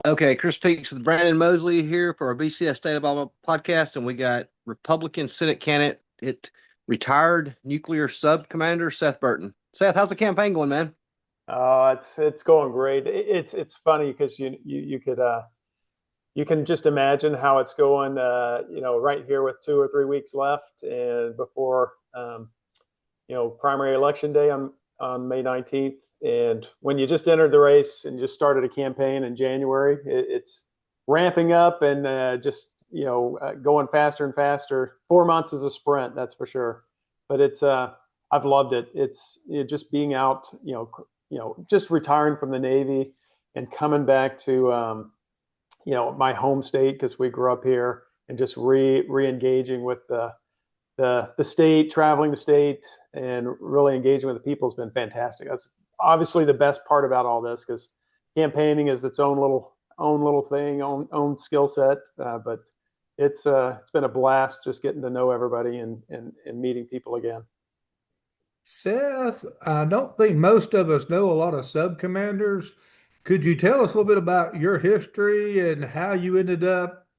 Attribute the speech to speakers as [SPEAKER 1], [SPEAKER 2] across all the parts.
[SPEAKER 1] Okay, Chris Peaks with Brandon Moseley here for our BCS State of Alabama podcast, and we got Republican Senate candidate, retired nuclear sub commander Seth Burton. Seth, how's the campaign going, man?
[SPEAKER 2] It's going great. It's funny because you can just imagine how it's going. Right here with 2 or 3 weeks left, and before primary election day on May 19th. And when you just entered the race and just started a campaign in January, it's ramping up and going faster and faster. 4 months is a sprint, that's for sure. But I've loved it. Just being out, just retiring from the Navy and coming back to my home state because we grew up here, and just re-engaging with the state, traveling the state, and really engaging with the people has been fantastic. That's obviously the best part about all this, because campaigning is its own little thing, own skill set. But it's been a blast just getting to know everybody and meeting people again.
[SPEAKER 3] Seth, I don't think most of us know a lot of sub commanders. Could you tell us a little bit about your history and how you ended up,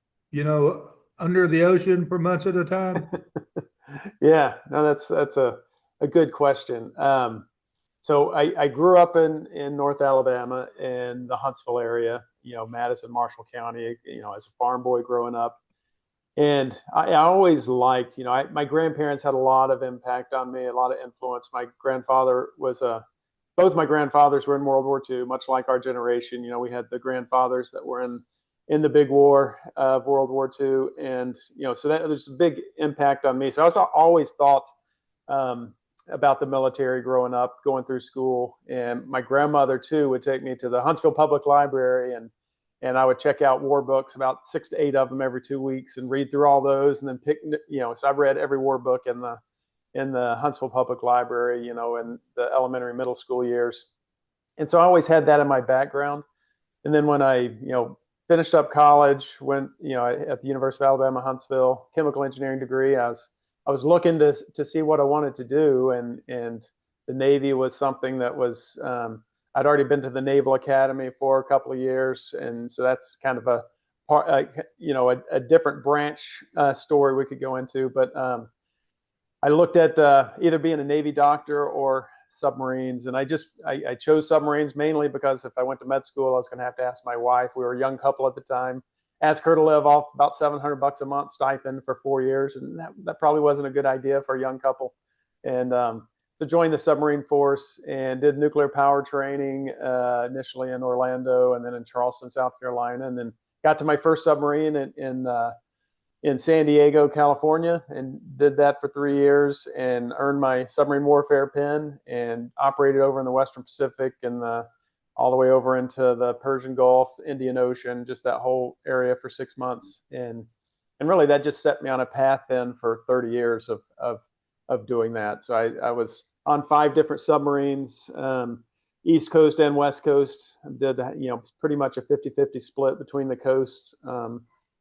[SPEAKER 3] under the ocean for months at a time?
[SPEAKER 2] Yeah, no, that's a good question. So I grew up in North Alabama in the Huntsville area, Madison, Marshall County, as a farm boy growing up. And I always liked, my grandparents had a lot of impact on me, a lot of influence. Both my grandfathers were in World War II, much like our generation. We had the grandfathers that were in the big war of World War II. And, so that there's a big impact on me. So I always thought about the military growing up, going through school. And my grandmother, too, would take me to the Huntsville Public Library, and I would check out war books, about 6 to 8 of them every 2 weeks, and read through all those, and then pick. So I've read every war book in the Huntsville Public Library, in the elementary, middle school years. And so I always had that in my background. And then when I, finished up college, went, at the University of Alabama, Huntsville, chemical engineering degree, I was looking to see what I wanted to do, and the Navy was something that was. I'd already been to the Naval Academy for a couple of years, and so that's kind of a part, a different branch story we could go into. But I looked at either being a Navy doctor or submarines, and I chose submarines mainly because if I went to med school, I was going to have to ask my wife. We were a young couple at the time. Ask her to live off about $700 a month stipend for 4 years, and that probably wasn't a good idea for a young couple. And so joined the submarine force and did nuclear power training initially in Orlando and then in Charleston, South Carolina, and then got to my first submarine in San Diego, California, and did that for 3 years and earned my submarine warfare pin and operated over in the Western Pacific and all the way over into the Persian Gulf, Indian Ocean, just that whole area for 6 months. And really that just set me on a path then for 30 years of doing that. So I was on 5 different submarines, East Coast and West Coast. Did pretty much a 50-50 split between the coasts, and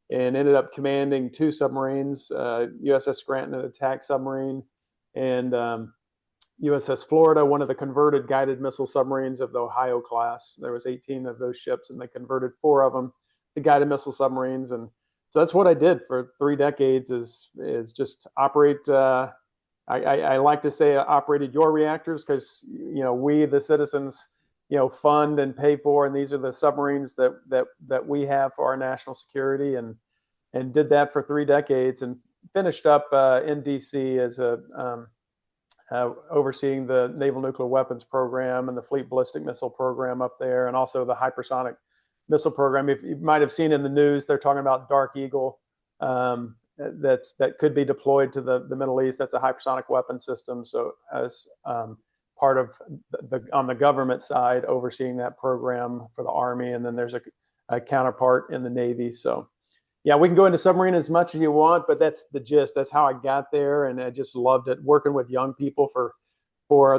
[SPEAKER 2] ended up commanding 2 submarines, USS Scranton, an attack submarine, and USS Florida, one of the converted guided missile submarines of the Ohio class. There was 18 of those ships, and they converted 4 of them to guided missile submarines. And so that's what I did for 3 decades is just operate. I like to say operated your reactors because, we, the citizens, fund and pay for, and these are the submarines that we have for our national security, and did that for 3 decades and finished up in DC as overseeing the Naval Nuclear Weapons Program and the Fleet Ballistic Missile Program up there, and also the Hypersonic Missile Program. If you might have seen in the news, they're talking about Dark Eagle. That could be deployed to the Middle East. That's a hypersonic weapon system. So as part of on the government side, overseeing that program for the Army, and then there's a counterpart in the Navy. So yeah, we can go into submarine as much as you want, but that's the gist. That's how I got there, and I just loved it. Working with young people for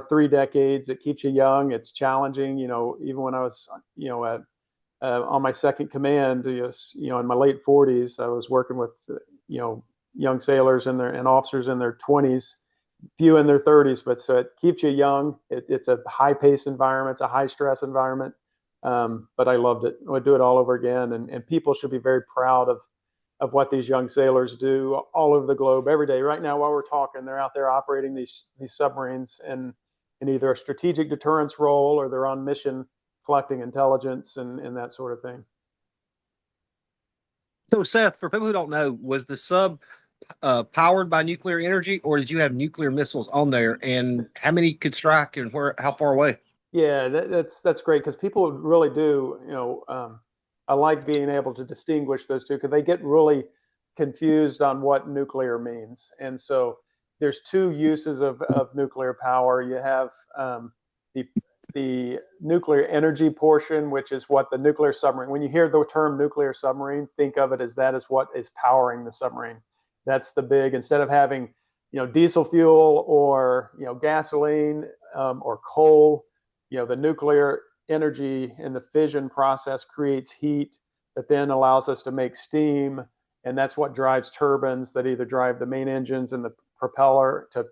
[SPEAKER 2] 3 decades, it keeps you young. It's challenging. Even when I was on my second command, in my late 40s, I was working with young sailors and officers in their 20s, few in their 30s. But so it keeps you young. It's a high-paced environment. It's a high-stress environment. But I loved it. I would do it all over again. And people should be very proud of what these young sailors do all over the globe every day. Right now, while we're talking, they're out there operating these submarines in either a strategic deterrence role, or they're on mission collecting intelligence and that sort of thing.
[SPEAKER 1] So, Seth, for people who don't know, was the sub powered by nuclear energy, or did you have nuclear missiles on there? And how many could strike, and where? How far away?
[SPEAKER 2] Yeah, that's great, because people really do. I like being able to distinguish those two, because they get really confused on what nuclear means. And so there's two uses of nuclear power. You have the nuclear energy portion, which is what the nuclear submarine. When you hear the term nuclear submarine, think of it as that is what is powering the submarine. That's the big. Instead of having diesel fuel or gasoline or coal, the nuclear energy and the fission process creates heat that then allows us to make steam, and that's what drives turbines that either drive the main engines and the propeller to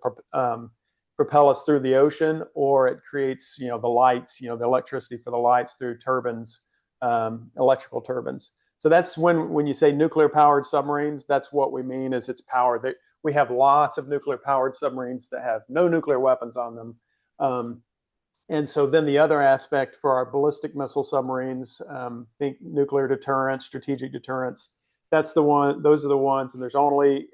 [SPEAKER 2] propel us through the ocean, or it creates the lights, the electricity for the lights through turbines, electrical turbines. So that's when you say nuclear powered submarines, that's what we mean, is it's power. We have lots of nuclear powered submarines that have no nuclear weapons on them. And so then the other aspect for our ballistic missile submarines, think nuclear deterrence, strategic deterrence. That's the one. Those are the ones, and there's only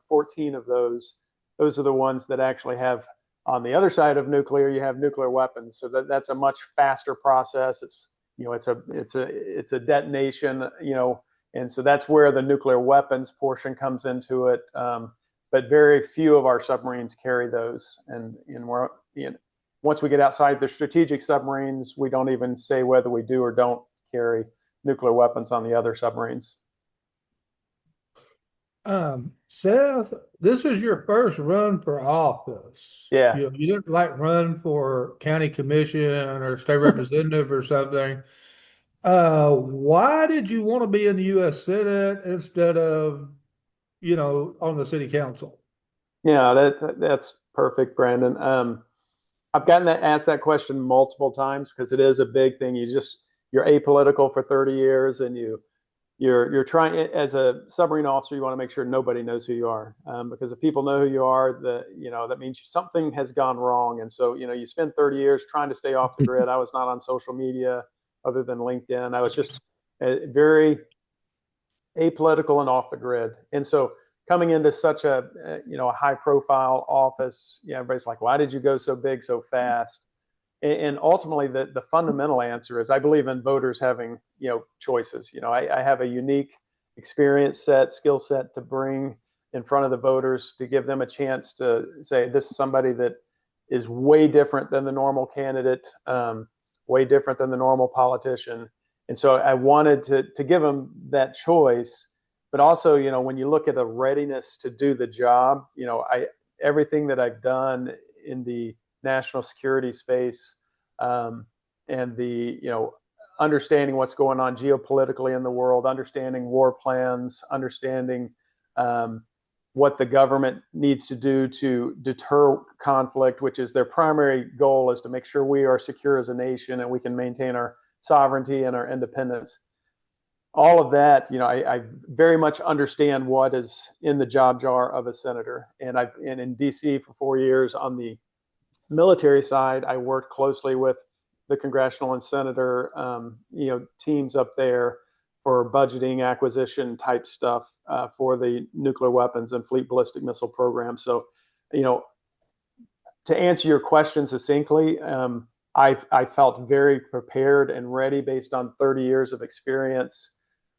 [SPEAKER 2] 14 of those. Those are the ones that actually have, on the other side of nuclear, you have nuclear weapons. So that's a much faster process. It's a detonation. And so that's where the nuclear weapons portion comes into it. But very few of our submarines carry those, and we're once we get outside the strategic submarines, we don't even say whether we do or don't carry nuclear weapons on the other submarines.
[SPEAKER 3] Seth, this is your first run for office.
[SPEAKER 2] Yeah.
[SPEAKER 3] You didn't like run for county commission or state representative or something. Why did you want to be in the U.S. Senate instead of, on the city council?
[SPEAKER 2] Yeah, that's perfect, Brandon. I've gotten asked that question multiple times, because it is a big thing. You're apolitical for 30 years, and you're trying, as a submarine officer, you want to make sure nobody knows who you are, because if people know who you are, that means something has gone wrong. And so you spend 30 years trying to stay off the grid. I was not on social media other than LinkedIn. I was just very apolitical and off the grid. And so coming into such a high profile office, everybody's like, why did you go so big so fast? And ultimately the fundamental answer is, I believe in voters having choices. I have a unique skill set to bring in front of the voters, to give them a chance to say, this is somebody that is way different than the normal candidate, way different than the normal politician. And so I wanted to give them that choice. But also, when you look at the readiness to do the job, everything that I've done in the national security space, and the understanding what's going on geopolitically in the world, understanding war plans, understanding what the government needs to do to deter conflict, which is their primary goal, is to make sure we are secure as a nation and we can maintain our sovereignty and our independence. All of that, I very much understand what is in the job jar of a senator. And I've been in DC for 4 years on the military side. I worked closely with the congressional and senator, teams up there for budgeting, acquisition type stuff for the nuclear weapons and fleet ballistic missile program. So, to answer your question succinctly, I felt very prepared and ready based on 30 years of experience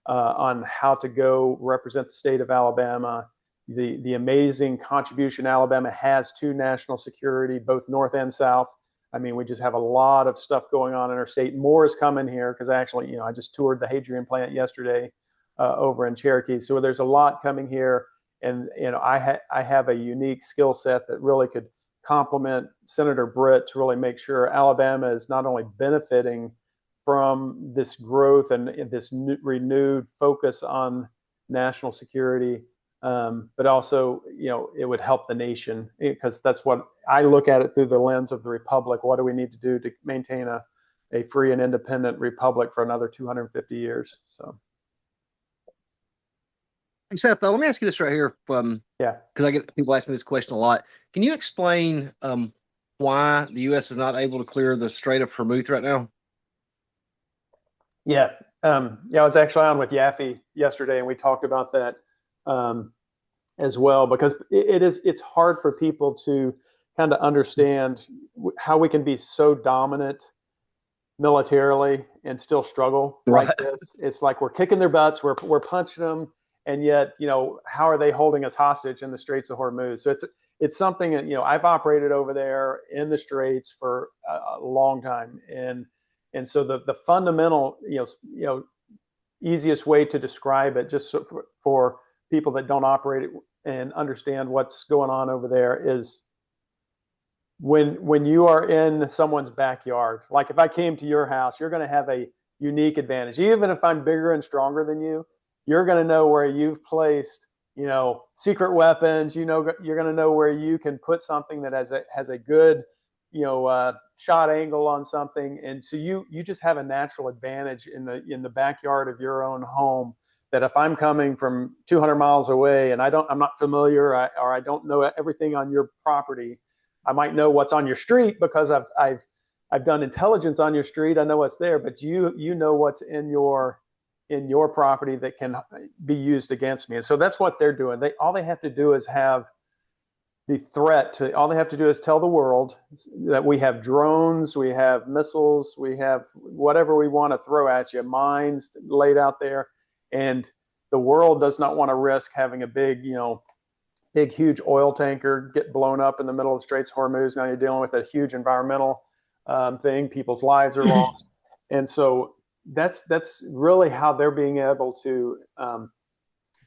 [SPEAKER 2] on how to go represent the state of Alabama, the amazing contribution Alabama has to national security, both north and south. I mean, we just have a lot of stuff going on in our state. More is coming here, because actually, I just toured the Hadrian plant yesterday over in Cherokee. So there's a lot coming here, and I have a unique skill set that really could complement Senator Britt to really make sure Alabama is not only benefiting from this growth and this renewed focus on national security, but also, it would help the nation, because that's what I look at it through the lens of the republic. What do we need to do to maintain a a free and independent republic for another 250 years. So,
[SPEAKER 1] Hey, Seth, let me ask you this right here,
[SPEAKER 2] yeah.
[SPEAKER 1] because I get people ask me this question a lot. Can you explain why the U.S. is not able to clear the Strait of Hormuz right now?
[SPEAKER 2] Yeah. I was actually on with Yaffe yesterday, and we talked about that as well, because it's hard for people to kind of understand how we can be so dominant militarily and still struggle like
[SPEAKER 1] Right.
[SPEAKER 2] this. It's like we're kicking their butts, we're punching them, and yet, how are they holding us hostage in the Straits of Hormuz? So it's something that, I've operated over there in the Straits for a long time, and so the fundamental, easiest way to describe it, just so for people that don't operate it and understand what's going on over there, is when you are in someone's backyard. Like if I came to your house, you're going to have a unique advantage. Even if I'm bigger and stronger than you, you're going to know where you've placed, secret weapons. You're going to know where you can put something that has a good, shot angle on something, and so you just have a natural advantage in the backyard of your own home. That if I'm coming from 200 miles away and I'm not familiar, or I don't know everything on your property, I might know what's on your street because I've done intelligence on your street. I know what's there, but you know what's in your property that can be used against me. And so that's what they're doing. All they have to do is have the threat to. All they have to do is tell the world that we have drones, we have missiles, we have whatever we want to throw at you, mines laid out there, and the world does not want to risk having a big, huge oil tanker get blown up in the middle of the Straits of Hormuz. Now you're dealing with a huge environmental thing. People's lives are lost, and so that's really how they're being able to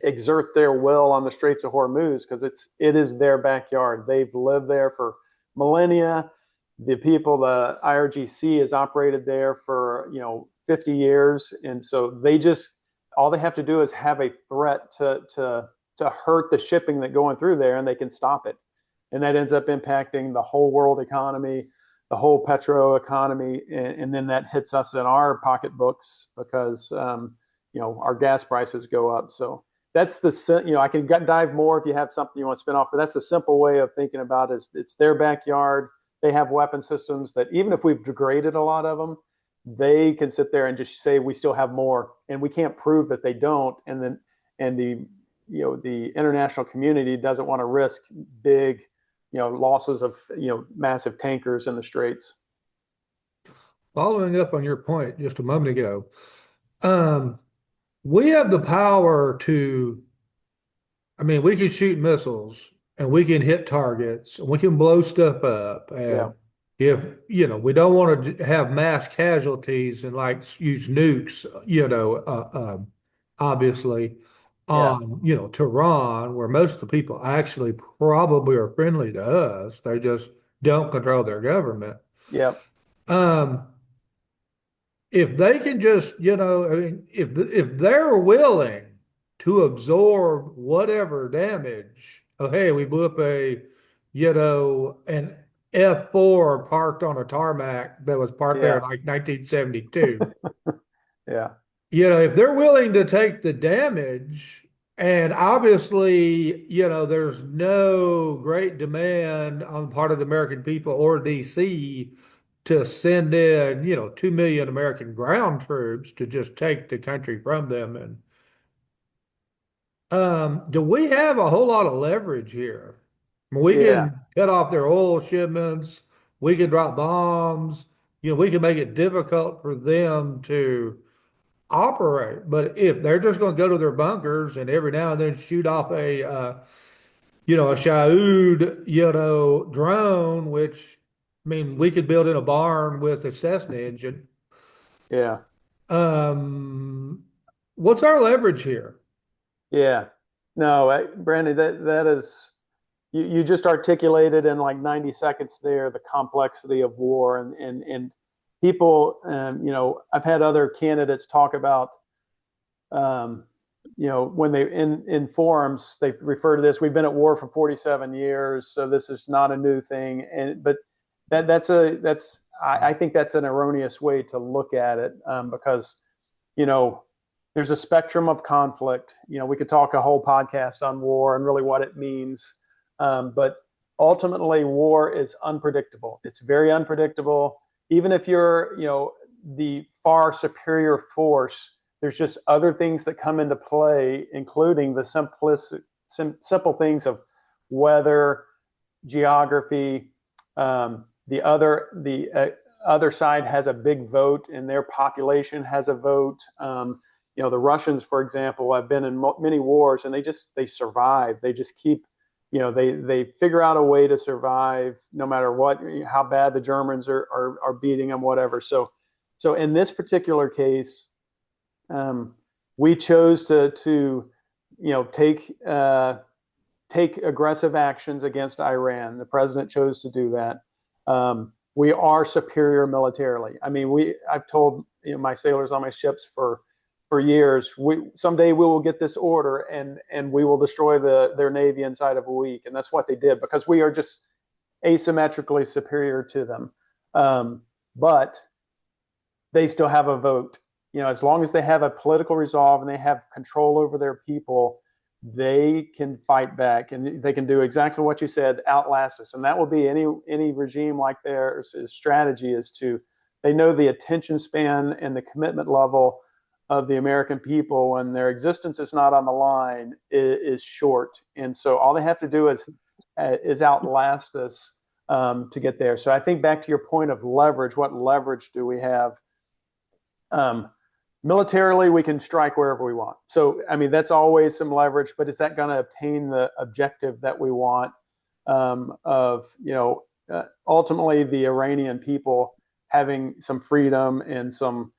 [SPEAKER 2] exert their will on the Straits of Hormuz, because it is their backyard. They've lived there for millennia. The the IRGC has operated there for 50 years, and so all they have to do is have a threat to hurt the shipping that going through there, and they can stop it. And that ends up impacting the whole world economy, the whole petro economy, and then that hits us in our pocketbooks because our gas prices go up. So that's I can dive more if you have something you want to spin off, but that's the simple way of thinking about it. It's their backyard. They have weapon systems that even if we've degraded a lot of them, they can sit there and just say we still have more, and we can't prove that they don't. And the international community doesn't want to risk big, losses of, massive tankers in the Straits.
[SPEAKER 3] Following up on your point just a moment ago, we have the power to, I mean, we can shoot missiles and we can hit targets and we can blow stuff up.
[SPEAKER 2] Yeah.
[SPEAKER 3] And if, we don't want to have mass casualties and like use nukes, obviously
[SPEAKER 2] Yeah.
[SPEAKER 3] on, Tehran, where most of the people actually probably are friendly to us. They just don't control their government.
[SPEAKER 2] Yeah.
[SPEAKER 3] Um, if they can just, I mean, if they're willing to absorb whatever damage, oh hey, we blew up an F4 parked on a tarmac that was parked there
[SPEAKER 2] Yeah.
[SPEAKER 3] in like 1972.
[SPEAKER 2] Yeah.
[SPEAKER 3] If they're willing to take the damage, and obviously, there's no great demand on the part of the American people or DC to send in, 2 million American ground troops to just take the country from them. And do we have a whole lot of leverage here? We
[SPEAKER 2] Yeah.
[SPEAKER 3] can cut off their oil shipments, we can drop bombs, we can make it difficult for them to operate. But if they're just going to go to their bunkers and every now and then shoot off a Shahed, drone, which, I mean, we could build in a barn with a Cessna engine.
[SPEAKER 2] Yeah.
[SPEAKER 3] What's our leverage here?
[SPEAKER 2] Yeah. No, Brandon, that is, you just articulated in like 90 seconds there the complexity of war, and people, I've had other candidates talk about, when they in forums they refer to this. We've been at war for 47 years, so this is not a new thing. But I think that's an erroneous way to look at it, because there's a spectrum of conflict. We could talk a whole podcast on war and really what it means, but ultimately, war is unpredictable. It's very unpredictable. Even if you're the far superior force, there's just other things that come into play, including the simple things of weather, geography. The other side has a big vote, and their population has a vote. The Russians, for example, have been in many wars, and they survive. They just keep, they figure out a way to survive no matter how bad the Germans are beating them, whatever. So in this particular case, we chose to take aggressive actions against Iran. The president chose to do that. We are superior militarily. I mean, I've told my sailors on my ships for years, someday we will get this order and we will destroy their navy inside of a week. And that's what they did, because we are just asymmetrically superior to them. But they still have a vote. As long as they have a political resolve and they have control over their people, they can fight back, and they can do exactly what you said, outlast us. And that will be any regime like theirs. Strategy is they know the attention span and the commitment level of the American people when their existence is not on the line is short. And so all they have to do is outlast us to get there. So I think back to your point of leverage, what leverage do we have? Militarily, we can strike wherever we want. So, I mean, that's always some leverage, but is that going to obtain the objective that we want ultimately the Iranian people having some freedom and some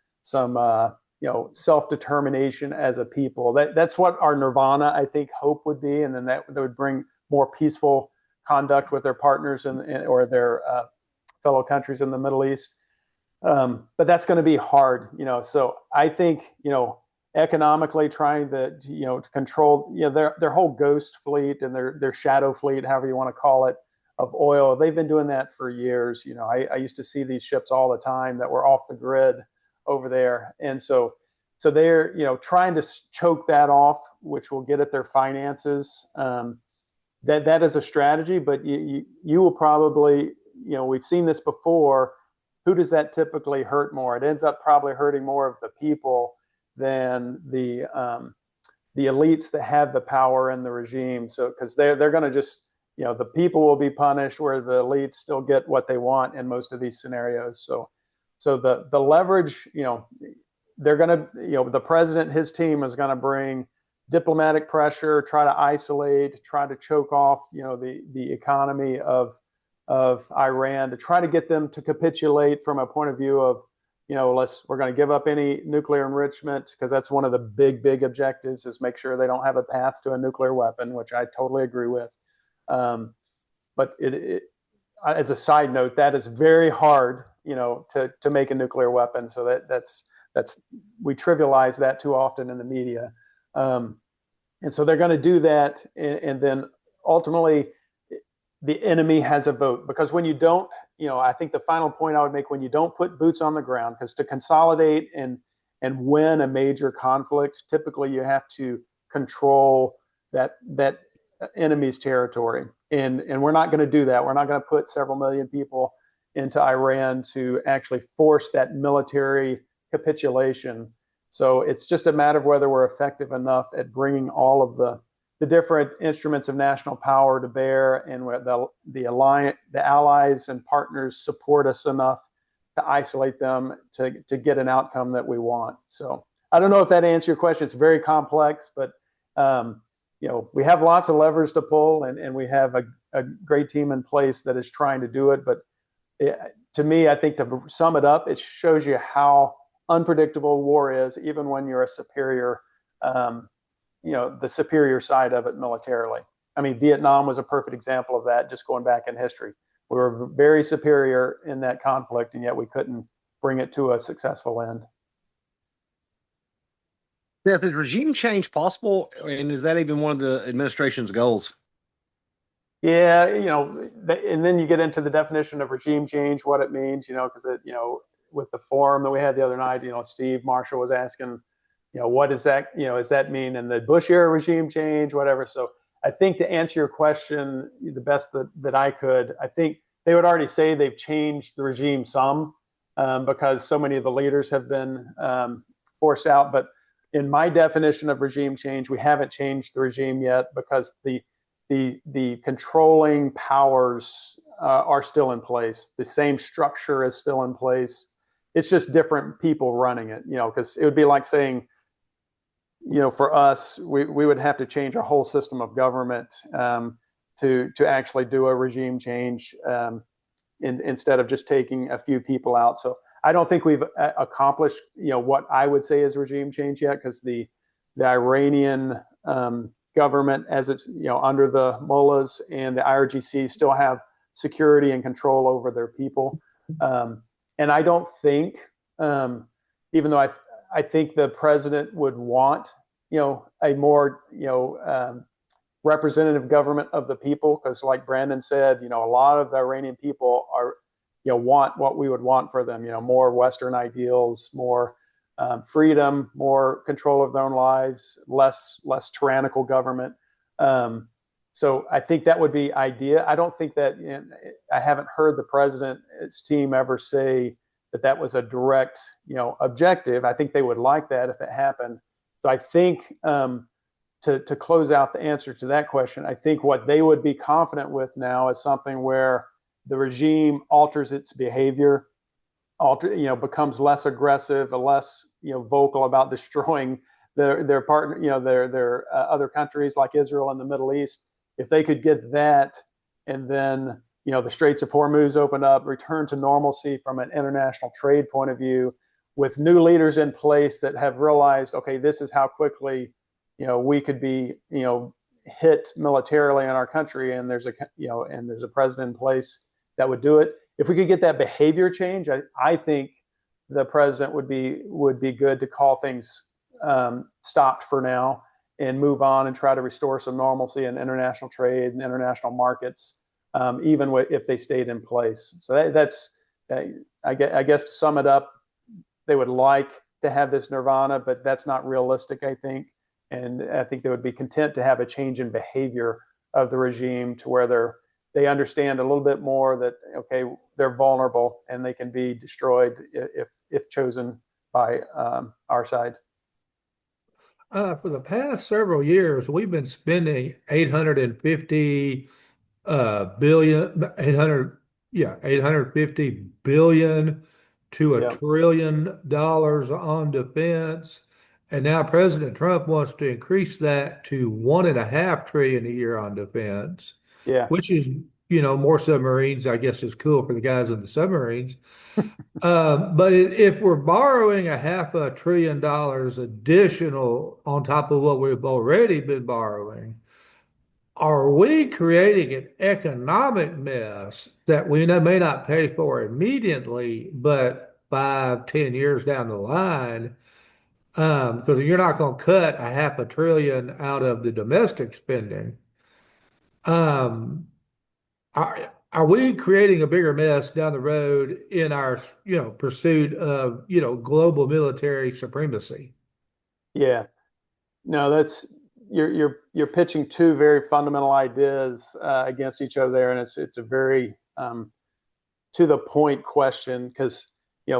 [SPEAKER 2] self-determination as a people? That's what our nirvana, I think, hope would be. And then that would bring more peaceful conduct with their partners or their fellow countries in the Middle East. But that's going to be hard, so I think, economically trying to control, their whole ghost fleet and their shadow fleet, however you want to call it, of oil. They've been doing that for years. I used to see these ships all the time that were off the grid over there. And so they're, trying to choke that off, which will get at their finances. That is a strategy, but you will probably, we've seen this before. Who does that typically hurt more? It ends up probably hurting more of the people than the elites that have the power in the regime. So, because they're going to just, the people will be punished where the elites still get what they want in most of these scenarios. So the leverage, they're going to, the president, his team is going to bring diplomatic pressure, try to isolate, try to choke off, the economy of Iran, to try to get them to capitulate from a point of view of, we're going to give up any nuclear enrichment, because that's one of the big objectives, is make sure they don't have a path to a nuclear weapon, which I totally agree with. But as a side note, that is very hard, to make a nuclear weapon. So that's we trivialize that too often in the media. And so they're going to do that, and then ultimately the enemy has a vote, because when you don't, I think the final point I would make, when you don't put boots on the ground, because to consolidate and win a major conflict, typically you have to control that enemy's territory, and we're not going to do that. We're not going to put several million people into Iran to actually force that military capitulation. So it's just a matter of whether we're effective enough at bringing all of the different instruments of national power to bear, and where the allies and partners support us enough to isolate them to get an outcome that we want. So I don't know if that answers your question. It's very complex, but we have lots of levers to pull, and we have a great team in place that is trying to do it. But to me, I think, to sum it up, it shows you how unpredictable war is, even when you're a superior, the superior side of it militarily. I mean, Vietnam was a perfect example of that, just going back in history. We were very superior in that conflict, and yet we couldn't bring it to a successful end.
[SPEAKER 1] Yeah, is regime change possible, and is that even one of the administration's goals?
[SPEAKER 2] Yeah, and then you get into the definition of regime change, what it means, because with the forum that we had the other night, Steve Marshall was asking, what does that mean in the Bush era regime change, whatever. So I think to answer your question the best that I could, I think they would already say they've changed the regime some because so many of the leaders have been forced out. But in my definition of regime change, we haven't changed the regime yet because the controlling powers are still in place. The same structure is still in place. It's just different people running it, because it would be like saying, for us, we would have to change our whole system of government to actually do a regime change instead of just taking a few people out. So I don't think we've accomplished, what I would say is regime change yet, because the Iranian government, as it's under the mullahs and the IRGC, still have security and control over their people. And I don't think, even though I think the president would want, a more, representative government of the people, because like Brandon said, a lot of the Iranian people are, want what we would want for them, more Western ideals, more freedom, more control of their own lives, less tyrannical government. So I think that would be idea. I don't think that I haven't heard the president's team ever say that was a direct, objective. I think they would like that if it happened. So I think to close out the answer to that question, I think what they would be confident with now is something where the regime alters its behavior, becomes less aggressive, less vocal about destroying their partner, their other countries like Israel and the Middle East. If they could get that, and then the Straits of Hormuz open up, return to normalcy from an international trade point of view, with new leaders in place that have realized, okay, this is how quickly we could be hit militarily in our country, and there's a president in place that would do it. If we could get that behavior change, I think the president would be good to call things stopped for now and move on and try to restore some normalcy in international trade and international markets, even if they stayed in place. So that's I guess to sum it up, they would like to have this nirvana, but that's not realistic, I think. And I think they would be content to have a change in behavior of the regime to where they understand a little bit more that, okay, they're vulnerable and they can be destroyed if chosen by our side.
[SPEAKER 3] For the past several years, we've been spending 850 billion, 800, yeah, 850 billion to
[SPEAKER 2] Yeah.
[SPEAKER 3] $1 trillion on defense. And now President Trump wants to increase that to 1.5 trillion a year on defense,
[SPEAKER 2] Yeah.
[SPEAKER 3] which is, more submarines, I guess is cool for the guys in the submarines. But if we're borrowing $500 billion additional on top of what we've already been borrowing, are we creating an economic mess that we may not pay for immediately, but 5, 10 years down the line? Because you're not going to cut $500 billion out of the domestic spending. Um, are we creating a bigger mess down the road in our, pursuit of, global military supremacy?
[SPEAKER 2] Yeah. No, you're pitching two very fundamental ideas against each other there, and it's a very to the point question, because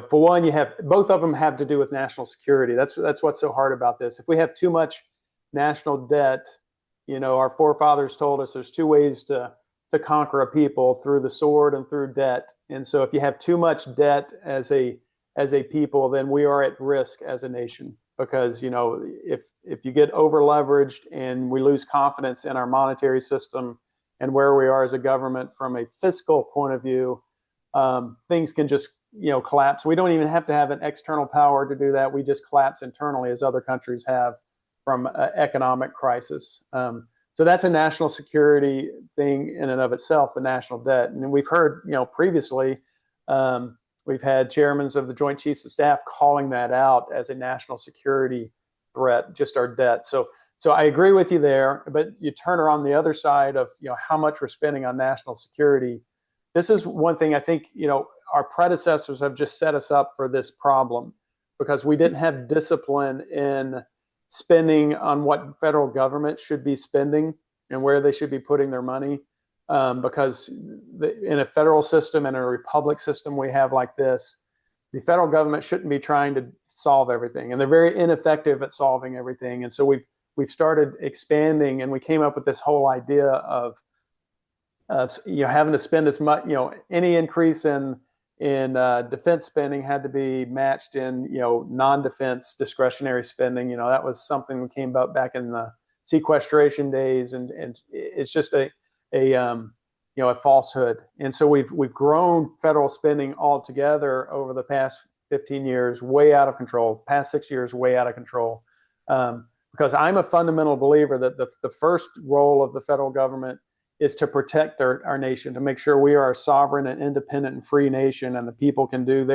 [SPEAKER 2] for one, you have both of them have to do with national security. That's what's so hard about this. If we have too much national debt, our forefathers told us there's two ways to conquer a people: through the sword and through debt. And so if you have too much debt as a people, then we are at risk as a nation, because if you get over leveraged and we lose confidence in our monetary system and where we are as a government from a fiscal point of view, things can just collapse. We don't even have to have an external power to do that. We just collapse internally, as other countries have from economic crisis. So that's a national security thing in and of itself, the national debt. And we've heard, previously, we've had chairmen of the Joint Chiefs of Staff calling that out as a national security threat, just our debt. So so I agree with you there, but you turn around the other side of, how much we're spending on national security. This is one thing I think, our predecessors have just set us up for this problem because we didn't have discipline in spending on what federal government should be spending and where they should be putting their money. Because in a federal system and a republic system we have like this, the federal government shouldn't be trying to solve everything, and they're very ineffective at solving everything. And so we've started expanding, and we came up with this whole idea of having to spend as much, any increase in defense spending had to be matched in non-defense discretionary spending. That was something that came about back in the sequestration days, and it's just a falsehood. And so we've grown federal spending altogether over the past 15 years, way out of control. Past 6 years, way out of control. Because I'm a fundamental believer that the first role of the federal government is to protect our nation, to make sure we are a sovereign and independent and free nation, and the people can do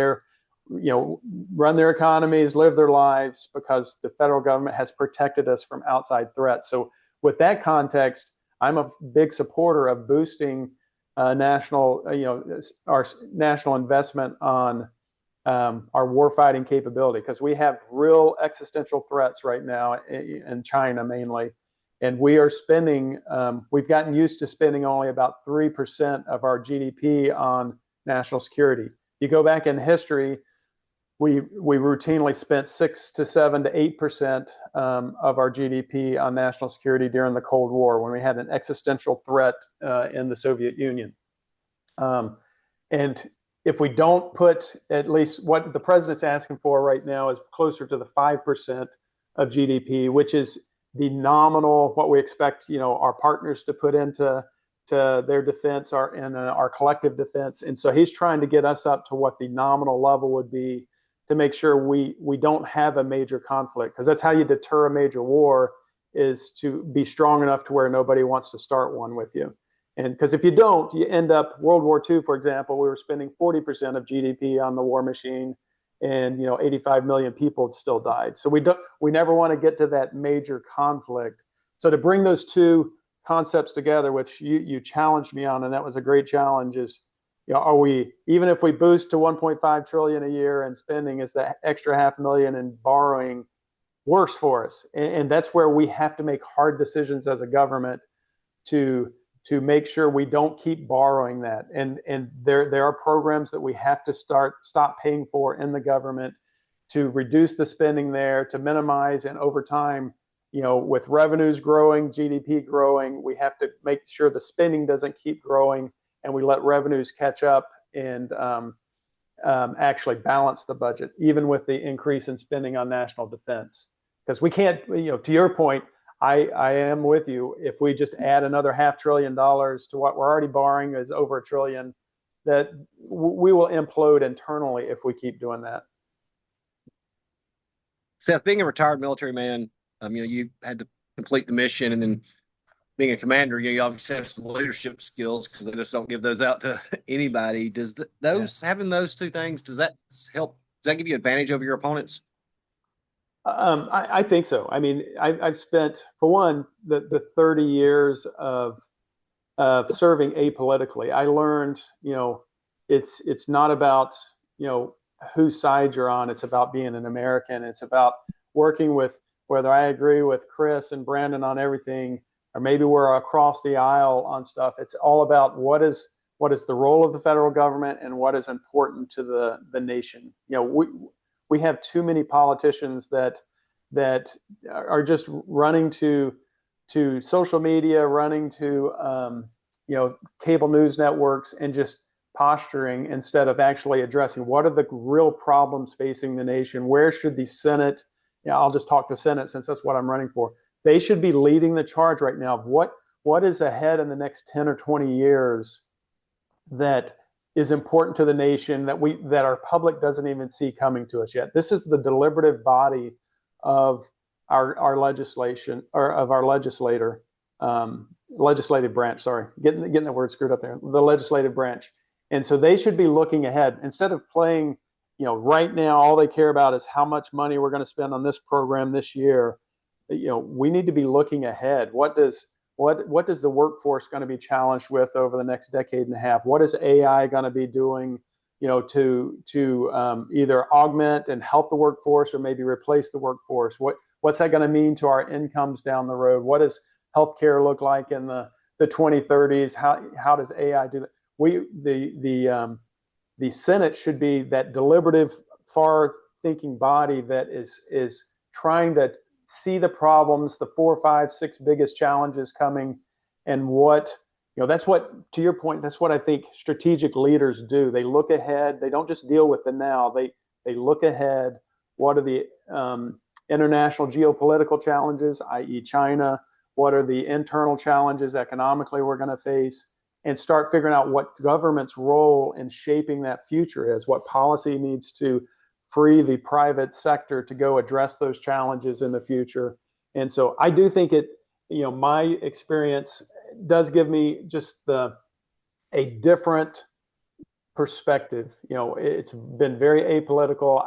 [SPEAKER 2] run their economies, live their lives, because the federal government has protected us from outside threats. So with that context, I'm a big supporter of boosting our national investment on our warfighting capability, because we have real existential threats right now in China mainly. And we are spending, we've gotten used to spending only about 3% of our GDP on national security. You go back in history, we routinely spent 6 to 7 to 8% of our GDP on national security during the Cold War, when we had an existential threat in the Soviet Union. And if we don't put, at least what the president's asking for right now is closer to the 5% of GDP, which is the nominal, what we expect, our partners to put into their defense, our collective defense. And so he's trying to get us up to what the nominal level would be to make sure we don't have a major conflict, because that's how you deter a major war, is to be strong enough to where nobody wants to start one with you. And because if you don't, you end up, World War II, for example, we were spending 40% of GDP on the war machine, and 85 million people still died. So we never want to get to that major conflict. So to bring those two concepts together, which you challenged me on, and that was a great challenge, is are we, even if we boost to 1.5 trillion a year in spending, is that extra $500,000 in borrowing worse for us? And that's where we have to make hard decisions as a government to make sure we don't keep borrowing that. And there are programs that we have to stop paying for in the government to reduce the spending there, to minimize, and over time, with revenues growing, GDP growing, we have to make sure the spending doesn't keep growing, and we let revenues catch up and actually balance the budget, even with the increase in spending on national defense. Because we can't, to your point, I am with you. If we just add another $500 billion to what we're already borrowing, is over $1 trillion, that we will implode internally if we keep doing that.
[SPEAKER 1] Seth, being a retired military man, you had to complete the mission, and then being a commander, you obviously have some leadership skills, because they just don't give those out to anybody. Does having those two things, does that help? Does that give you advantage over your opponents?
[SPEAKER 2] I think so. I mean, I've spent, for one, the 30 years of serving apolitically. I learned, it's not about, whose side you're on. It's about being an American. It's about working with, whether I agree with Chris and Brandon on everything, or maybe we're across the aisle on stuff. It's all about what is the role of the federal government and what is important to the nation. We have too many politicians that are just running to social media, running to cable news networks, and just posturing instead of actually addressing what are the real problems facing the nation. Where should the Senate? I'll just talk the Senate since that's what I'm running for. They should be leading the charge right now of what is ahead in the next 10 or 20 years that is important to the nation, that our public doesn't even see coming to us yet. This is the deliberative body of our legislation, or of our legislative branch. Sorry, getting the word screwed up there. The legislative branch, and so they should be looking ahead instead of playing. Right now, all they care about is how much money we're going to spend on this program this year. we need to be looking ahead. What does the workforce going to be challenged with over the next decade and a half? What is AI going to be doing, to either augment and help the workforce or maybe replace the workforce? What's that going to mean to our incomes down the road? What does healthcare look like in the 2030s? How does AI do that? The Senate should be that deliberative, far-thinking body that is trying to see the problems, the 4, 5, 6 biggest challenges coming, and that's what, to your point, that's what I think strategic leaders do. They look ahead. They don't just deal with the now. They look ahead. What are the international geopolitical challenges, i.e. China? What are the internal challenges economically we're going to face? And start figuring out what government's role in shaping that future is, what policy needs to free the private sector to go address those challenges in the future. And so I do think my experience does give me just a different perspective. It's been very apolitical.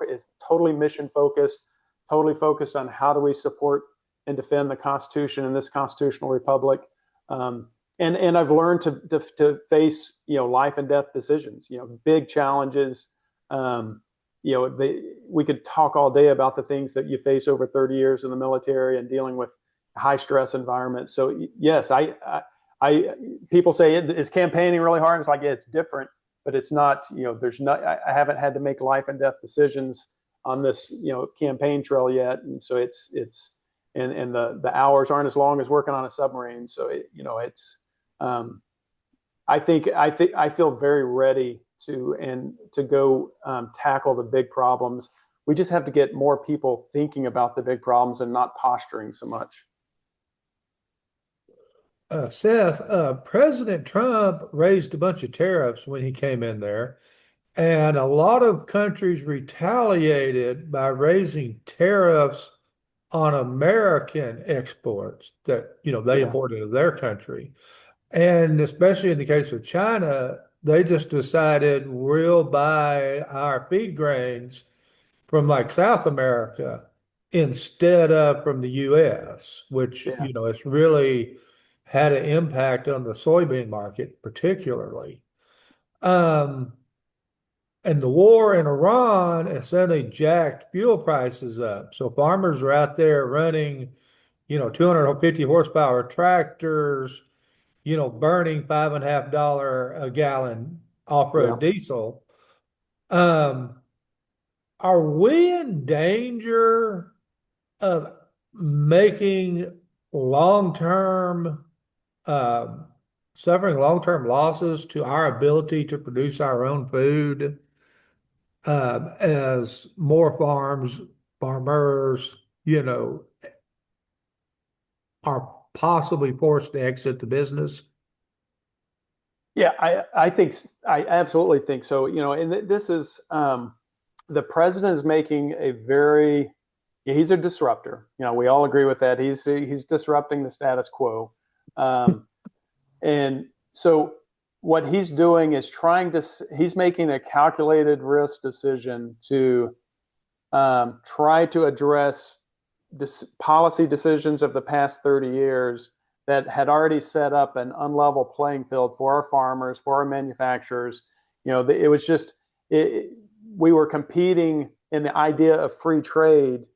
[SPEAKER 2] It's totally mission focused, totally focused on how do we support and defend the Constitution in this constitutional republic. And I've learned to face, life and death decisions, big challenges. We could talk all day about the things that you face over 30 years in the military and dealing with high stress environments. So yes, people say, is campaigning really hard? It's like, yeah, it's different, but it's not, I haven't had to make life and death decisions on this, campaign trail yet. And so and the hours aren't as long as working on a submarine. So I feel very ready to go tackle the big problems. We just have to get more people thinking about the big problems and not posturing so much.
[SPEAKER 3] Seth, President Trump raised a bunch of tariffs when he came in there, and a lot of countries retaliated by raising tariffs on American exports that, they
[SPEAKER 2] Yeah.
[SPEAKER 3] imported to their country. And especially in the case of China, they just decided we'll buy our feed grains from like South America instead of from the US, which,
[SPEAKER 2] Yeah.
[SPEAKER 3] it's really had an impact on the soybean market, particularly. Um, and the war in Iran has suddenly jacked fuel prices up. So farmers are out there running, 250 horsepower tractors, burning $5.50 a gallon
[SPEAKER 2] Yeah.
[SPEAKER 3] off-road diesel. Um, are we in danger of making long-term, um, suffering long-term losses to our ability to produce our own food, as more farmers, are possibly forced to exit the business?
[SPEAKER 2] Yeah, I absolutely think so. And this is the president is making he's a disruptor. We all agree with that. He's disrupting the status quo. And so what he's doing is he's making a calculated risk decision to try to address policy decisions of the past 30 years that had already set up an unlevel playing field for our farmers, for our manufacturers. It was just, we were competing in the idea of free trade.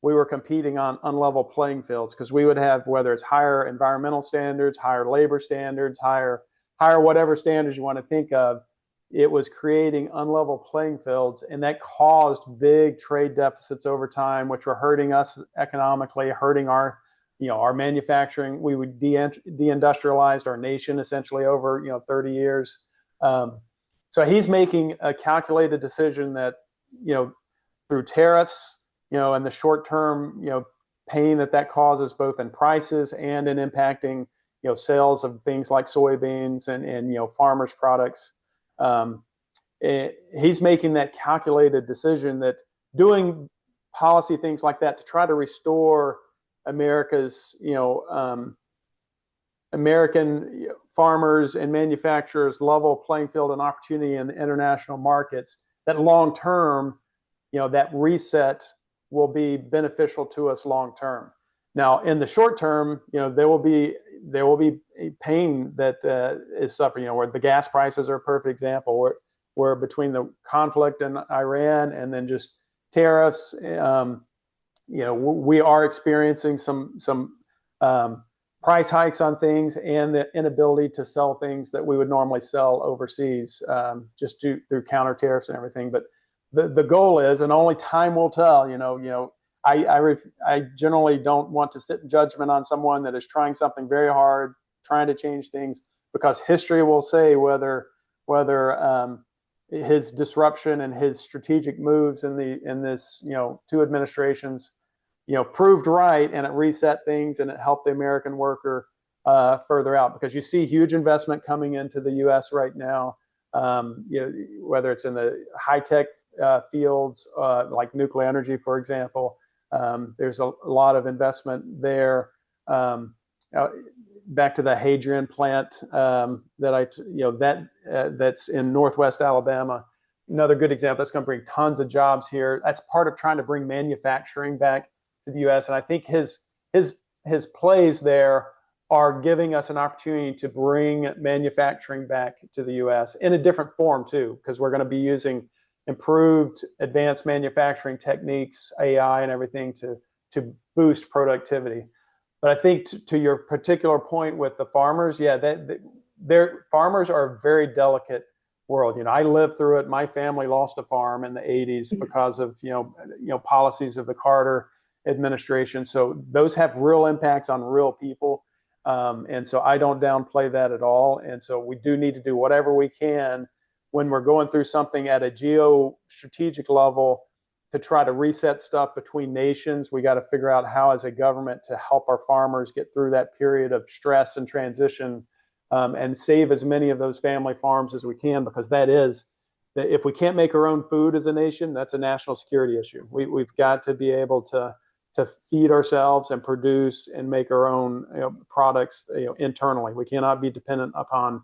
[SPEAKER 2] We were competing on unlevel playing fields because we would have, whether it's higher environmental standards, higher labor standards, higher whatever standards you want to think of, it was creating unlevel playing fields, and that caused big trade deficits over time, which were hurting us economically, hurting our manufacturing. We would deindustrialized our nation essentially over 30 years. So he's making a calculated decision that through tariffs, and the short term pain that causes both in prices and in impacting sales of things like soybeans and farmers products. He's making that calculated decision that doing policy things like that to try to restore America's, American farmers and manufacturers level playing field and opportunity in the international markets, that long term, that reset will be beneficial to us long term. Now, in the short term, there will be pain that is suffering. Where the gas prices are a perfect example. Where between the conflict in Iran and then just tariffs, we are experiencing some price hikes on things and the inability to sell things that we would normally sell overseas, just through counter tariffs and everything. But the goal is, and only time will tell. I generally don't want to sit in judgment on someone that is trying something very hard, trying to change things, because history will say whether his disruption and his strategic moves in this two administrations proved right, and it reset things and it helped the American worker further out, because you see huge investment coming into the U.S. right now, whether it's in the high tech fields like nuclear energy, for example. There's a lot of investment there. Back to the Hadrian plant that's in Northwest Alabama. Another good example that's going to bring tons of jobs here. That's part of trying to bring manufacturing back to the U.S. And I think his plays there are giving us an opportunity to bring manufacturing back to the U.S. in a different form too, because we're going to be using improved advanced manufacturing techniques, AI and everything to boost productivity. But I think to your particular point with the farmers, their farmers are a very delicate world. I lived through it. My family lost a farm in the 80s because of policies of the Carter administration. So those have real impacts on real people. And so I don't downplay that at all. And so we do need to do whatever we can when we're going through something at a geostrategic level to try to reset stuff between nations. We got to figure out how, as a government, to help our farmers get through that period of stress and transition, and save as many of those family farms as we can, because if we can't make our own food as a nation, that's a national security issue. We've got to be able to feed ourselves and produce and make our own products internally. We cannot be dependent upon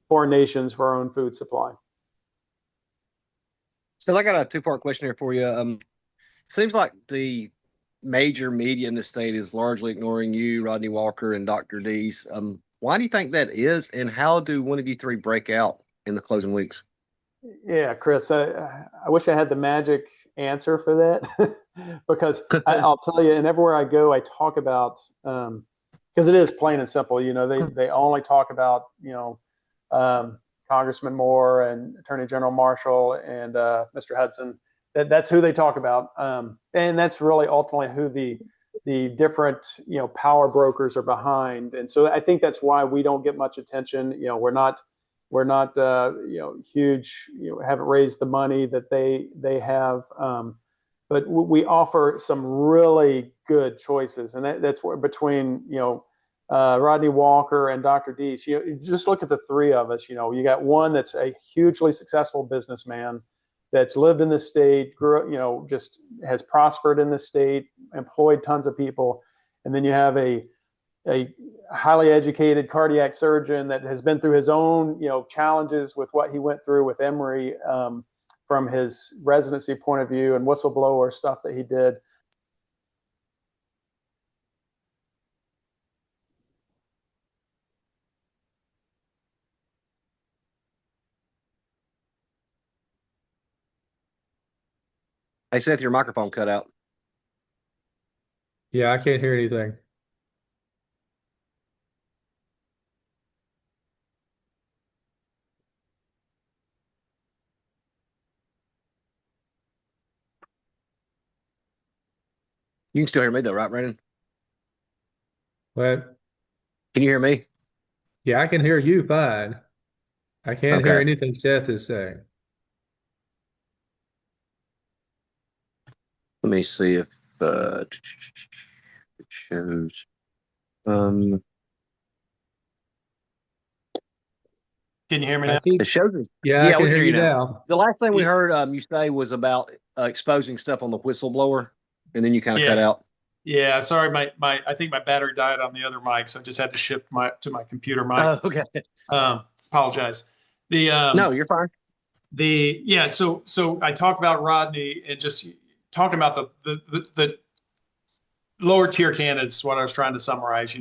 [SPEAKER 2] foreign nations for our own food supply.
[SPEAKER 1] So I got a two-part question here for you. Seems like the major media in the state is largely ignoring you, Rodney Walker, and Dr. Dees. Why do you think that is, and how do one of you three break out in the closing weeks?
[SPEAKER 2] Yeah, Chris, I wish I had the magic answer for that because I'll tell you, and everywhere I go, I talk about, because it is plain and simple. They only talk about Congressman Moore and Attorney General Marshall and Mr. Hudson. That's who they talk about, and that's really ultimately who the different power brokers are behind. And so I think that's why we don't get much attention. We're not huge. Haven't raised the money that they have, but we offer some really good choices, and that's where between Rodney Walker and Dr. Dees, just look at the three of us. You got one that's a hugely successful businessman that's lived in the state, grew, just has prospered in the state, employed tons of people, and then you have a highly educated cardiac surgeon that has been through his own challenges with what he went through with Emory, from his residency point of view and whistleblower stuff that he did.
[SPEAKER 1] Hey, Seth, your microphone cut out.
[SPEAKER 3] Yeah, I can't hear anything.
[SPEAKER 1] You can still hear me though, right, Brandon?
[SPEAKER 3] But
[SPEAKER 1] Can you hear me?
[SPEAKER 3] yeah, I can hear you fine. I can't hear
[SPEAKER 1] Okay.
[SPEAKER 3] anything Seth is saying.
[SPEAKER 1] Let me see if it shows. Um,
[SPEAKER 2] Can you hear me
[SPEAKER 3] I
[SPEAKER 2] now?
[SPEAKER 3] think,
[SPEAKER 1] it shows.
[SPEAKER 3] yeah, I
[SPEAKER 1] Yeah,
[SPEAKER 3] can
[SPEAKER 1] we can
[SPEAKER 3] hear
[SPEAKER 1] hear
[SPEAKER 3] you
[SPEAKER 1] you now.
[SPEAKER 3] now.
[SPEAKER 1] The last thing we heard you say was about exposing stuff on the whistleblower, and then you kind of cut out.
[SPEAKER 2] Yeah, sorry, I think my battery died on the other mic, so I just had to shift to my computer mic.
[SPEAKER 1] Oh, okay.
[SPEAKER 2] Apologize.
[SPEAKER 1] No, you're fine.
[SPEAKER 2] So I talked about Rodney and just
[SPEAKER 4] talking about the lower tier candidates, what I was trying to summarize.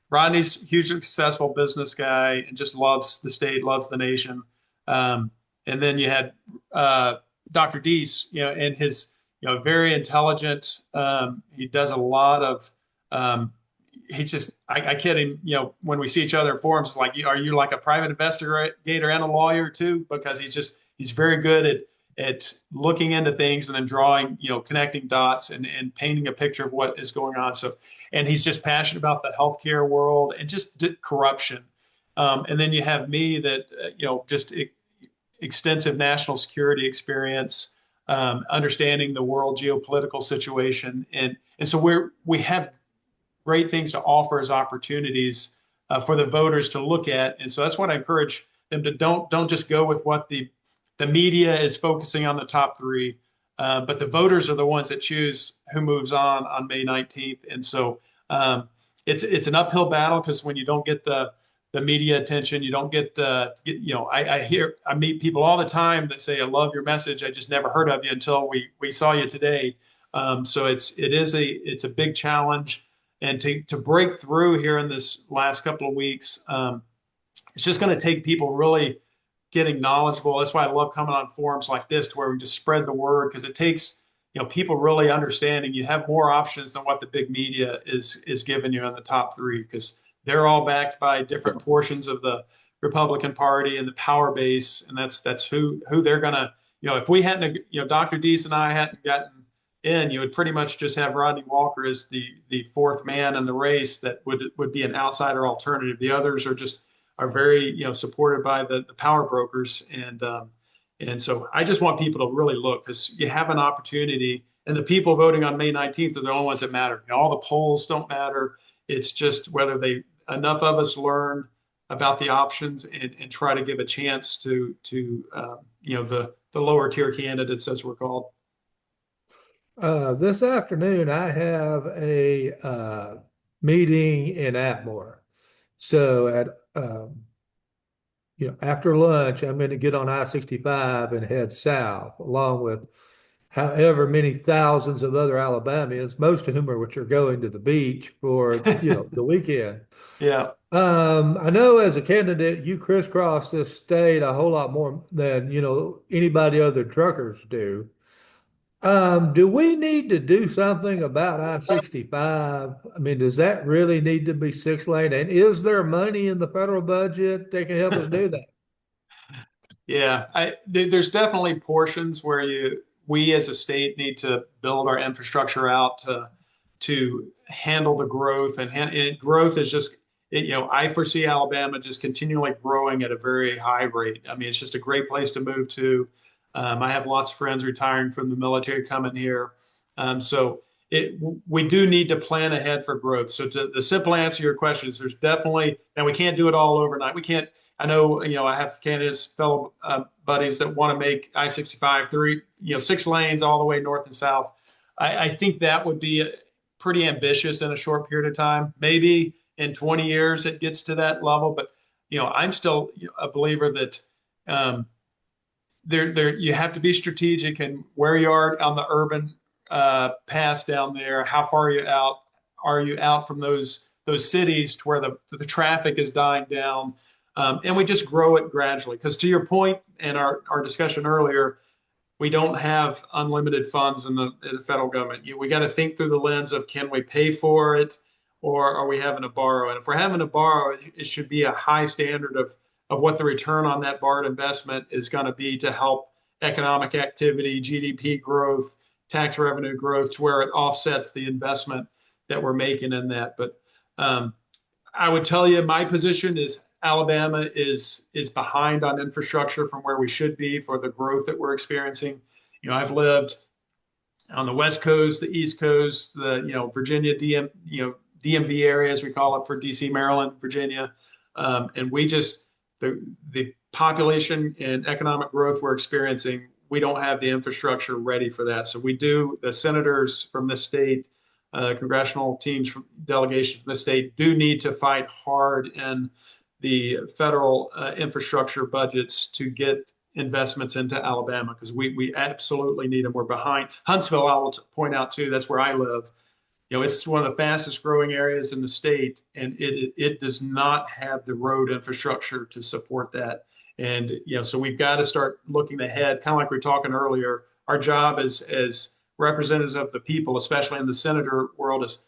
[SPEAKER 4] Rodney's a hugely successful business guy and just loves the state, loves the nation. And then you had Dr. Deese, and his, very intelligent. He does a lot of. He's just, I kid him, when we see each other in forums, it's like, are you like a private investigator and a lawyer too? Because he's very good at looking into things and then drawing, connecting dots and painting a picture of what is going on. So, and he's just passionate about the healthcare world and just corruption. And then you have me that, just extensive national security experience, understanding the world geopolitical situation. And so we have great things to offer as opportunities for the voters to look at. And so that's what I encourage them to don't just go with what the media is focusing on the top three, but the voters are the ones that choose who moves on May 19th. And so it's an uphill battle because when you don't get the media attention, you don't get I meet people all the time that say, I love your message. I just never heard of you until we saw you today. So it's a big challenge. And to break through here in this last couple of weeks, it's just going to take people really getting knowledgeable. That's why I love coming on forums like this, to where we just spread the word, because it takes people really understanding you have more options than what the big media is giving you in the top three, because they're all backed by different portions of the Republican Party and the power base, and that's who they're going to. If we hadn't, Dr. Deese and I hadn't gotten in, you would pretty much just have Rodney Walker as the fourth man in the race that would be an outsider alternative. The others are very supported by the power brokers, and so I just want people to really look, because you have an opportunity, and the people voting on May 19th are the only ones that matter. All the polls don't matter. It's just whether enough of us learn about the options and try to give a chance to the lower tier candidates, as we're called.
[SPEAKER 3] This afternoon, I have a meeting in Atmore. So after lunch, I'm going to get on I-65 and head south, along with however many thousands of other Alabamians, most of whom which are going to the beach for the weekend.
[SPEAKER 4] Yeah.
[SPEAKER 3] I know as a candidate, you crisscross this state a whole lot more than anybody other truckers do. Do we need to do something about I-65? I mean, does that really need to be 6 lane? And is there money in the federal budget that can help us do that?
[SPEAKER 4] Yeah, there's definitely portions where we as a state need to build our infrastructure out to handle the growth, and growth is just, I foresee Alabama just continually growing at a very high rate. I mean, it's just a great place to move to. I have lots of friends retiring from the military coming here. So we do need to plan ahead for growth. So the simple answer to your question is there's definitely, and we can't do it all overnight. We can't, I know, I have candidates, fellow buddies that want to make I-65 6 lanes all the way north and south. I think that would be pretty ambitious in a short period of time. Maybe in 20 years it gets to that level, but I'm still a believer that you have to be strategic in where you are on the urban paths down there. How far are you out from those cities to where the traffic is dying down, and we just grow it gradually. Because to your point and our discussion earlier, we don't have unlimited funds in the federal government. We got to think through the lens of, can we pay for it, or are we having to borrow? And if we're having to borrow, it should be a high standard of what the return on that borrowed investment is going to be to help economic activity, GDP growth, tax revenue growth, to where it offsets the investment that we're making in that. But I would tell you, my position is Alabama is behind on infrastructure from where we should be for the growth that we're experiencing. I've lived on the West Coast, the East Coast, the Virginia DMV area, as we call it, for DC, Maryland, Virginia, and we just the population and economic growth we're experiencing, we don't have the infrastructure ready for that. So the senators from this state, congressional teams, delegations from the state do need to fight hard in the federal infrastructure budgets to get investments into Alabama because we absolutely need them. We're behind Huntsville. I will point out too. That's where I live. It's one of the fastest growing areas in the state, and it does not have the road infrastructure to support that. And so we've got to start looking ahead, kind of like we were talking earlier. Our job as representatives of the people, especially in the senator world, is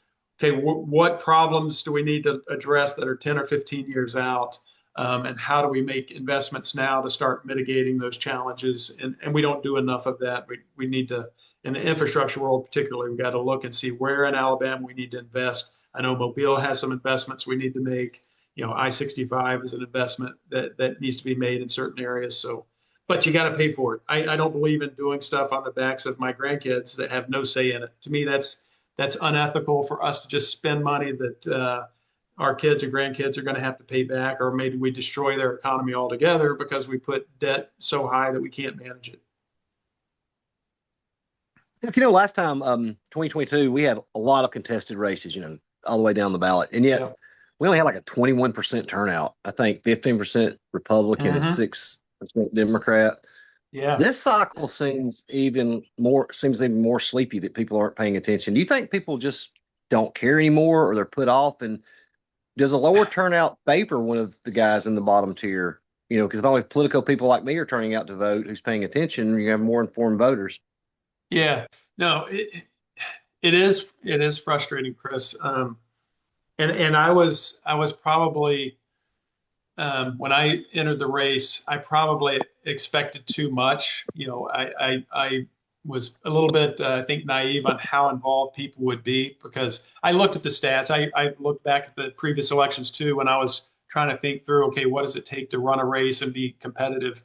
[SPEAKER 4] okay. What problems do we need to address that are 10 or 15 years out? And how do we make investments now to start mitigating those challenges? And we don't do enough of that. We need to, in the infrastructure world particularly, we've got to look and see where in Alabama we need to invest. I know Mobile has some investments we need to make. I-65 is an investment that needs to be made in certain areas. So, but you got to pay for it. I don't believe in doing stuff on the backs of my grandkids that have no say in it. To me, that's unethical for us to just spend money that our kids and grandkids are going to have to pay back, or maybe we destroy their economy altogether because we put debt so high that we can't manage it.
[SPEAKER 1] Last time, 2022, we had a lot of contested races, all the way down the ballot. And yet we only had like a 21% turnout. I think 15% Republican and 6% Democrat.
[SPEAKER 4] Yeah.
[SPEAKER 1] This cycle seems even more sleepy, that people aren't paying attention. Do you think people just don't care anymore, or they're put off? And does a lower turnout favor one of the guys in the bottom tier? Because if only political people like me are turning out to vote, who's paying attention, you have more informed voters.
[SPEAKER 4] Yeah, no, it is frustrating, Chris. And I was probably when I entered the race, I probably expected too much. I was a little bit, I think, naive on how involved people would be, because I looked at the stats. I looked back at the previous elections too when I was trying to think through, okay, what does it take to run a race and be competitive?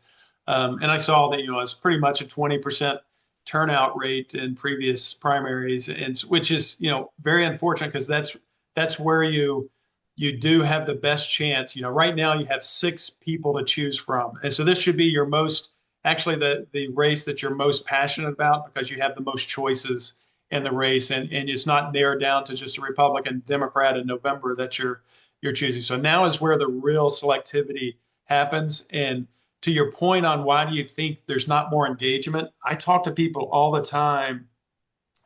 [SPEAKER 4] And I saw that it's pretty much a 20% turnout rate in previous primaries, and which is very unfortunate, because that's where you do have the best chance. Right now you have 6 people to choose from, and so this should be your most, actually the race that you're most passionate about, because you have the most choices in the race, and it's not narrowed down to just a Republican, Democrat in November that you're choosing. So now is where the real selectivity happens. And to your point on why do you think there's not more engagement, I talk to people all the time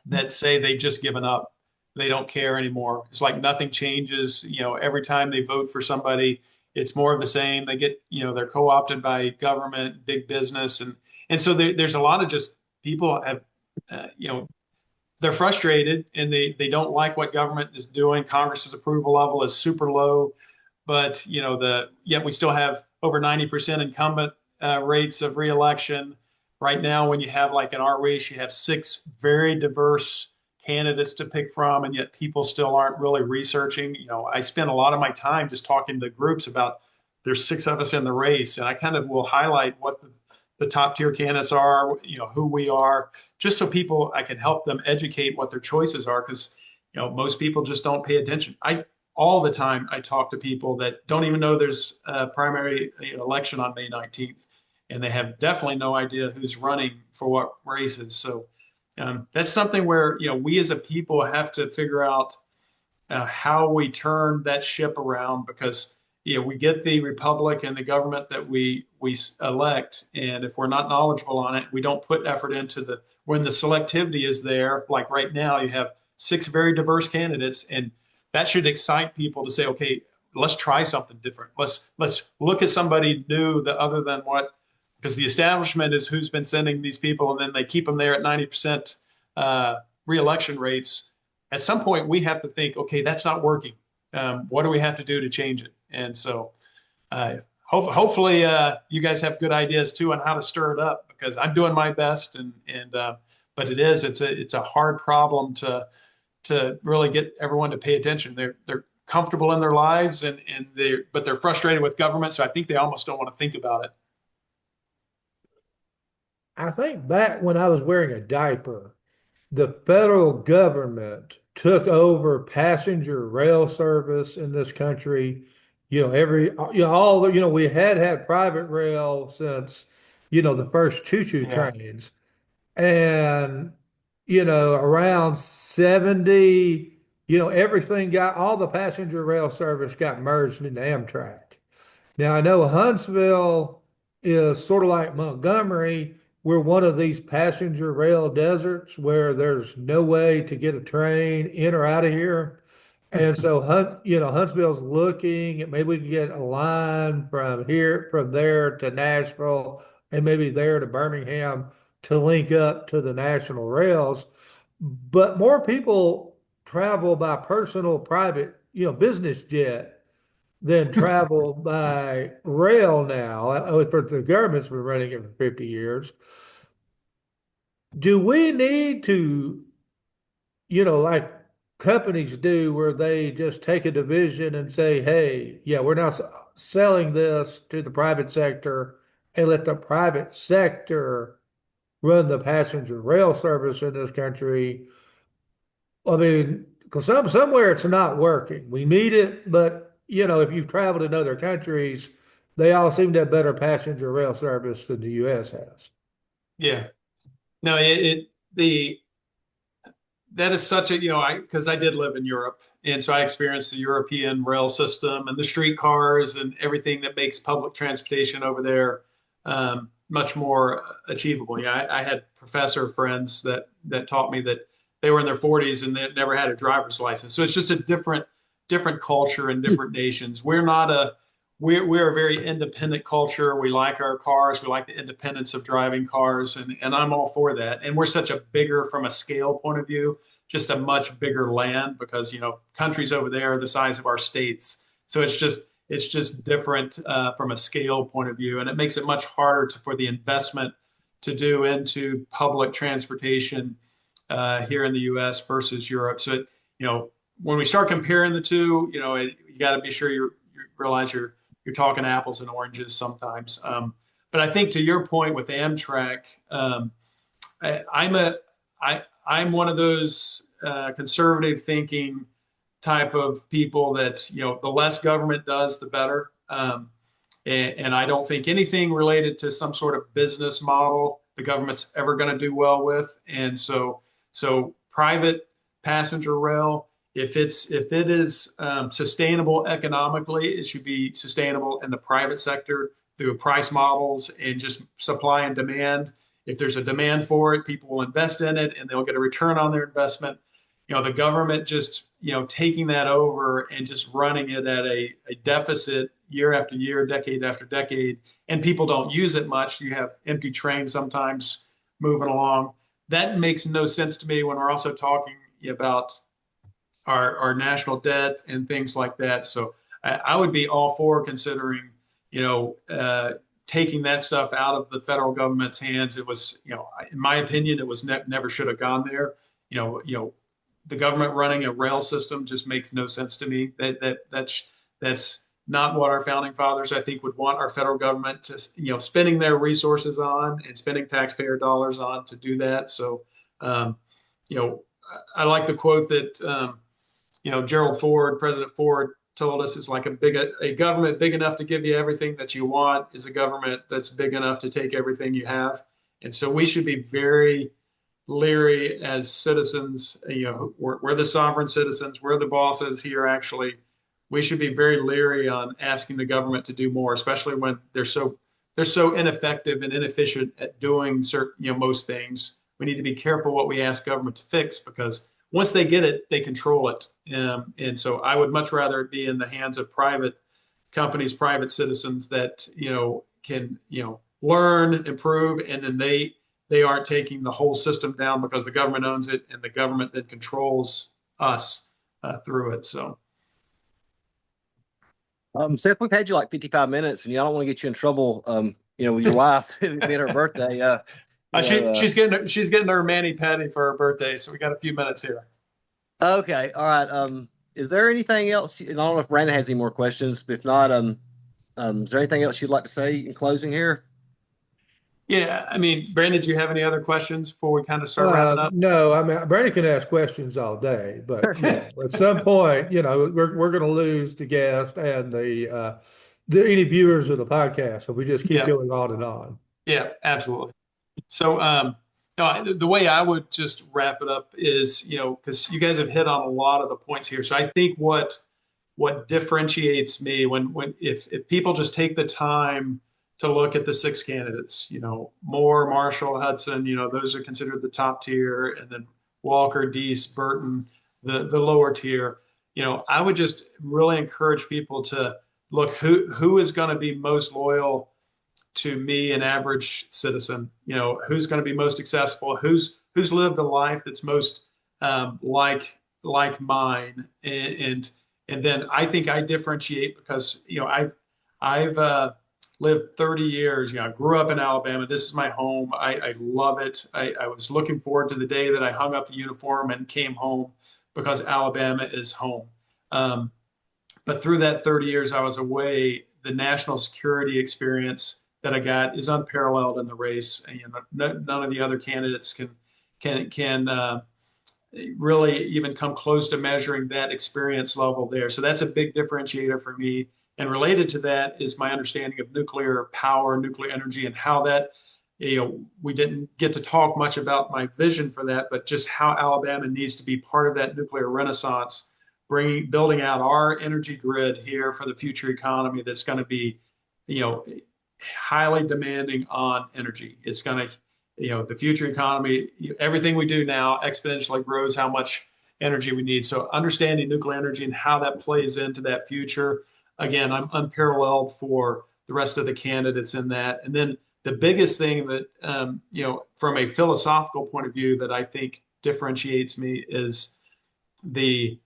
[SPEAKER 4] that say they've just given up. They don't care anymore. It's like nothing changes. Every time they vote for somebody, it's more of the same. They get, they're co-opted by government, big business. And so there's a lot of just people have, they're frustrated, and they don't like what government is doing. Congress's approval level is super low, but yet we still have over 90% incumbent rates of reelection. Right now, when you have, like in our race, you have 6 very diverse candidates to pick from, and yet people still aren't really researching. I spend a lot of my time just talking to groups about, there's 6 of us in the race, and I kind of will highlight what the top tier candidates are, who we are, just so I can help them educate what their choices are, because most people just don't pay attention. All the time I talk to people that don't even know there's a primary election on May 19th, and they have definitely no idea who's running for what races. So that's something where we as a people have to figure out how we turn that ship around, because we get the republic and the government that we elect, and if we're not knowledgeable on it, we don't put effort into when the selectivity is there. Like right now, you have 6 very diverse candidates, and that should excite people to say, okay, let's try something different. Let's look at somebody new, other than what, because the establishment is who's been sending these people, and then they keep them there at 90% reelection rates. At some point, we have to think, okay, that's not working. What do we have to do to change it? And so hopefully you guys have good ideas too on how to stir it up, because I'm doing my best, but it's a hard problem to really get everyone to pay attention. They're comfortable in their lives, but they're frustrated with government. So I think they almost don't want to think about it.
[SPEAKER 3] I think back when I was wearing a diaper, the federal government took over passenger rail service in this country. We had private rail since, the first choo-choo
[SPEAKER 4] Yeah.
[SPEAKER 3] trains. And, around 70, all the passenger rail service got merged into Amtrak. Now I know Huntsville is sort of like Montgomery. We're one of these passenger rail deserts where there's no way to get a train in or out of here. And so Huntsville's looking at maybe we can get a line from here, from there to Nashville, and maybe there to Birmingham to link up to the national rails. But more people travel by personal, private, business jet than travel by rail now. The government's been running it for 50 years. Do we need to, like companies do, where they just take a division and say, hey, yeah, we're now selling this to the private sector and let the private sector run the passenger rail service in this country? I mean, because somewhere it's not working. We need it, but if you've traveled in other countries, they all seem to have better passenger rail service than the U.S. has.
[SPEAKER 4] Yeah. No, the that is such a, because I did live in Europe, and so I experienced the European rail system and the streetcars and everything that makes public transportation over there much more achievable. Yeah, I had professor friends that taught me that they were in their 40s and they never had a driver's license. So it's just a different culture in different nations. We're a very independent culture. We like our cars. We like the independence of driving cars, and I'm all for that. And we're such a bigger, from a scale point of view, just a much bigger land, because countries over there are the size of our states. So it's just different from a scale point of view, and it makes it much harder for the investment to do into public transportation here in the U.S. versus Europe. So when we start comparing the two, you got to be sure you realize you're talking apples and oranges sometimes. But I think to your point with Amtrak, I'm one of those conservative thinking type of people that the less government does, the better. And I don't think anything related to some sort of business model the government's ever going to do well with. And so private passenger rail, if it is sustainable economically, it should be sustainable in the private sector through price models and just supply and demand. If there's a demand for it, people will invest in it and they'll get a return on their investment. The government just taking that over and just running it at a deficit year after year, decade after decade, and people don't use it much. You have empty trains sometimes moving along. That makes no sense to me when we're also talking about our national debt and things like that. So I would be all for considering, taking that stuff out of the federal government's hands. It was, in my opinion, it was never should have gone there. The government running a rail system just makes no sense to me. That's not what our founding fathers, I think, would want our federal government to, spending their resources on and spending taxpayer dollars on to do that. So, I like the quote that, Gerald Ford, President Ford, told us, is like a government big enough to give you everything that you want is a government that's big enough to take everything you have. And so we should be very leery as citizens. We're the sovereign citizens. We're the bosses here. Actually, we should be very leery on asking the government to do more, especially when they're so ineffective and inefficient at doing most things. We need to be careful what we ask government to fix, because once they get it, they control it. And so I would much rather it be in the hands of private companies, private citizens that, can, learn, improve, and then they aren't taking the whole system down because the government owns it and the government then controls us through it. So.
[SPEAKER 1] Seth, we've had you like 55 minutes, and I don't want to get you in trouble, with your wife being her birthday.
[SPEAKER 4] She's getting her mani-pedi for her birthday, so we got a few minutes here.
[SPEAKER 1] Okay, all right. Is there anything else? I don't know if Brandon has any more questions. But if not, is there anything else you'd like to say in closing here?
[SPEAKER 4] Yeah, I mean, Brandon, do you have any other questions before we kind of start wrapping up?
[SPEAKER 3] No, I mean, Brandon can ask questions all day, but at some point, we're going to lose the guest and the any viewers of the podcast, so we just keep going on and on.
[SPEAKER 4] Yeah, absolutely. So, no, the way I would just wrap it up is, because you guys have hit on a lot of the points here. So I think what differentiates me if people just take the time to look at the six candidates. Moore, Marshall, Hudson. Those are considered the top tier, and then Walker, Deese, Burton, the lower tier. I would just really encourage people to look who is going to be most loyal to me, an average citizen. Who's going to be most successful, who's lived a life that's most like mine, and then I think I differentiate because I've lived 30 years. I grew up in Alabama. This is my home. I love it. I was looking forward to the day that I hung up the uniform and came home, because Alabama is home. But through that 30 years I was away, the national security experience that I got is unparalleled in the race. And, none of the other candidates can really even come close to measuring that experience level there. So that's a big differentiator for me. And related to that is my understanding of nuclear power, nuclear energy, and how that, we didn't get to talk much about my vision for that, but just how Alabama needs to be part of that nuclear renaissance, building out our energy grid here for the future economy that's going to be, highly demanding on energy. It's going to, the future economy, everything we do now exponentially grows how much energy we need. So understanding nuclear energy and how that plays into that future, again, I'm unparalleled for the rest of the candidates in that. And then the biggest thing that, from a philosophical point of view, that I think differentiates me is the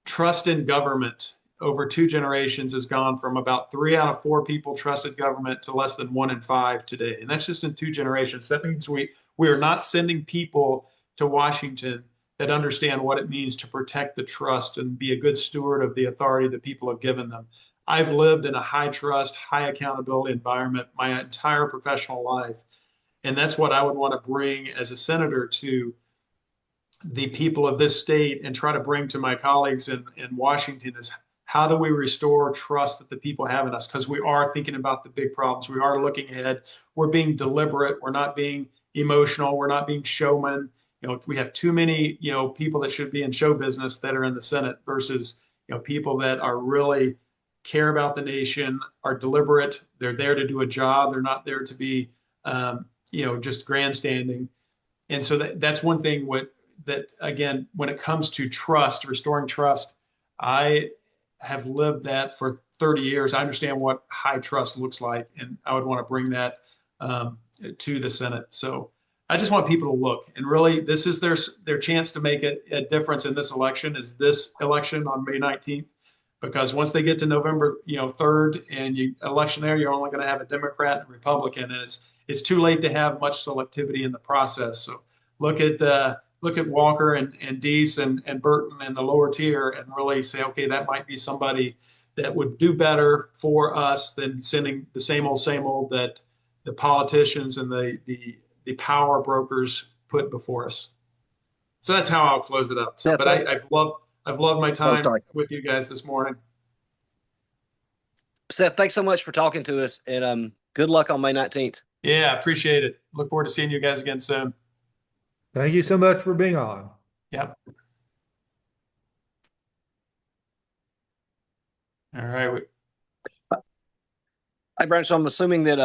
[SPEAKER 4] trust in government over 2 generations has gone from about 3 out of 4 people trusted government to less than 1 in 5 today. And that's just in 2 generations. That means we are not sending people to Washington that understand what it means to protect the trust and be a good steward of the authority that people have given them. I've lived in a high trust, high accountability environment my entire professional life. And that's what I would want to bring as a senator to the people of this state, and try to bring to my colleagues in Washington, is how do we restore trust that the people have in us? Because we are thinking about the big problems. We are looking ahead. We're being deliberate. We're not being emotional. We're not being showmen. We have too many, people that should be in show business that are in the Senate versus, people that are really care about the nation, are deliberate. They're there to do a job. They're not there to be, just grandstanding. And so that's one thing that, again, when it comes to trust, restoring trust, I have lived that for 30 years. I understand what high trust looks like, and I would want to bring that to the Senate. So I just want people to look, and really, this is their chance to make a difference in this election, is this election on May 19th. Because once they get to November, 3rd, and election there, you're only going to have a Democrat and Republican, and it's too late to have much selectivity in the process. So look at Walker and Deese and Burton in the lower tier, and really say, okay, that might be somebody that would do better for us than sending the same old that the politicians and the power brokers put before us. So that's how I'll close it up. But I've loved my time with you guys this morning.
[SPEAKER 1] Seth, thanks so much for talking to us, and good luck on May 19th.
[SPEAKER 4] Yeah, appreciate it. Look forward to seeing you guys again soon.
[SPEAKER 3] Thank you so much for being on.
[SPEAKER 4] Yep. All right.
[SPEAKER 1] Hey, Brad, so I'm assuming that